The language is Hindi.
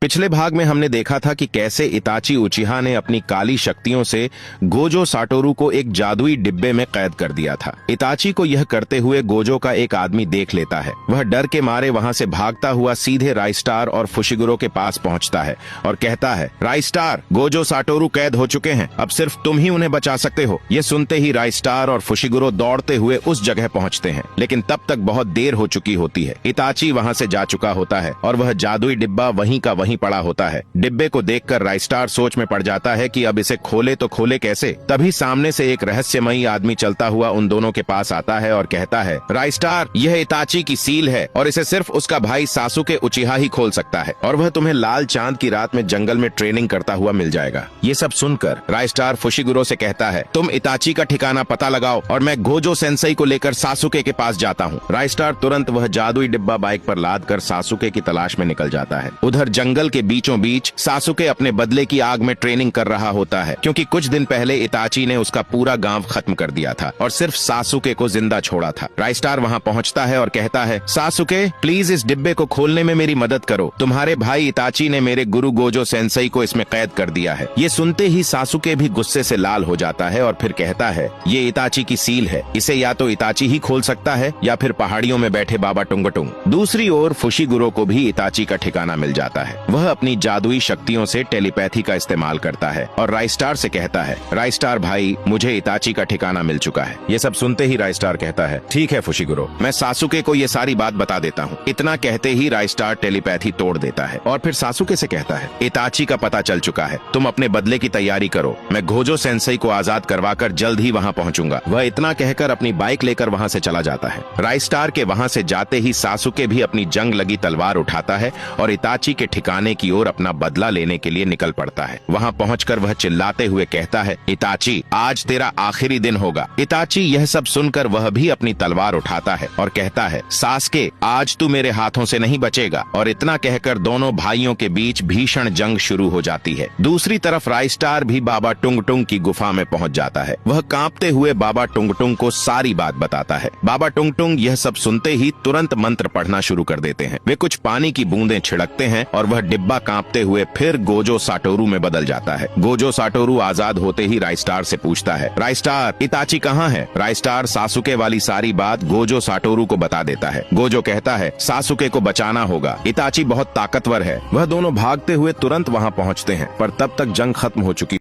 पिछले भाग में हमने देखा था कि कैसे इताची उचिहा ने अपनी काली शक्तियों से गोजो साटोरू को एक जादुई डिब्बे में कैद कर दिया था। इताची को यह करते हुए गोजो का एक आदमी देख लेता है। वह डर के मारे वहां से भागता हुआ सीधे राइस्टार और फुशिगुरो के पास पहुंचता है और कहता है, राइस्टार, गोजो साटोरू कैद हो चुके हैं, अब सिर्फ तुम ही उन्हें बचा सकते हो। ये सुनते ही राइस्टार और फुशिगुरो दौड़ते हुए उस जगह पहुंचते हैं, लेकिन तब तक बहुत देर हो चुकी होती है। इताची वहां से जा चुका होता है और वह जादुई डिब्बा वहीं का वहीं पड़ा होता है। डिब्बे को देखकर राइस्टार सोच में पड़ जाता है कि अब इसे खोले तो खोले कैसे। तभी सामने से एक रहस्यमयी आदमी चलता हुआ उन दोनों के पास आता है और कहता है, राइस्टार, यह इताची की सील है और इसे सिर्फ उसका भाई सासुके उचिहा ही खोल सकता है और वह तुम्हें लाल चांद की रात में जंगल में ट्रेनिंग करता हुआ मिल जाएगा। ये सब सुनकर राइस्टार फुशिगुरो से कहता है, तुम इताची का ठिकाना पता लगाओ और मैं गोजो सेंसेई को लेकर सासुके के पास जाता हूँ। राइस्टार तुरंत वह जादुई डिब्बा बाइक पर लाद कर सासुके की तलाश में निकल जाता है। उधर जंगल के बीचों बीच सासुके अपने बदले की आग में ट्रेनिंग कर रहा होता है, क्योंकि कुछ दिन पहले इताची ने उसका पूरा गांव खत्म कर दिया था और सिर्फ सासुके को जिंदा छोड़ा था। राइस्टार वहां पहुंचता है और कहता है, सासुके, प्लीज इस डिब्बे को खोलने में मेरी मदद करो। तुम्हारे भाई इताची ने मेरे गुरु गोजो सेंसेई को इसमें कैद कर दिया है। ये सुनते ही सासुके भी गुस्से से लाल हो जाता है और फिर कहता है, ये इताची की सील है, इसे या तो इताची ही खोल सकता है या फिर पहाड़ियों में बैठे बाबा टुंगटुंग। दूसरी ओर फुशिगुरो को भी इताची का ठिकाना मिल जाता है। वह अपनी जादुई शक्तियों से टेलीपैथी का इस्तेमाल करता है और राइस्टार से कहता है, राइस्टार भाई, मुझे इताची का ठिकाना मिल चुका है। ये सब सुनते ही राइस्टार कहता है, ठीक है फुशिगुरो, मैं सासुके को ये सारी बात बता देता हूँ। इतना कहते ही राइस्टार टेलीपैथी तोड़ देता है और फिर सासुके से कहता है, इताची का पता चल चुका है, तुम अपने बदले की तैयारी करो। मैं गोजो सेंसेई को आजाद करवाकर जल्द ही वहाँ पहुँचूंगा। वह इतना कहकर अपनी बाइक लेकर वहाँ से चला जाता है। राइस्टार के वहाँ से जाते ही सासुके भी अपनी जंग लगी तलवार उठाता है और इताची के ठिकाने की ओर अपना बदला लेने के लिए निकल पड़ता है। वहां पहुंचकर वह चिल्लाते हुए कहता है, इताची, आज तेरा आखिरी दिन होगा। इताची यह सब सुनकर वह भी अपनी तलवार उठाता है और कहता है, सासके, आज तू मेरे हाथों से नहीं बचेगा। और इतना कहकर दोनों भाइयों के बीच भीषण जंग शुरू हो जाती है। दूसरी तरफ राइस्टार भी बाबा टुंगटुंग की गुफा में पहुंच जाता है। वह कांपते हुए बाबा टुंगटुंग को सारी बात बताता है। बाबा टुंगटुंग यह सब सुनते ही तुरंत मंत्र पढ़ना शुरू कर देते हैं। वे कुछ पानी की बूंदें छिड़कते हैं और वह डिब्बा कांपते हुए फिर गोजो साटोरू में बदल जाता है। गोजो साटोरू आजाद होते ही राइस्टार से पूछता है, राइस्टार, इताची कहाँ है? राइस्टार सासुके वाली सारी बात गोजो साटोरू को बता देता है। गोजो कहता है, सासुके को बचाना होगा, इताची बहुत ताकतवर है। वह दोनों भागते हुए तुरंत वहाँ पहुँचते हैं, पर तब तक जंग खत्म हो चुकी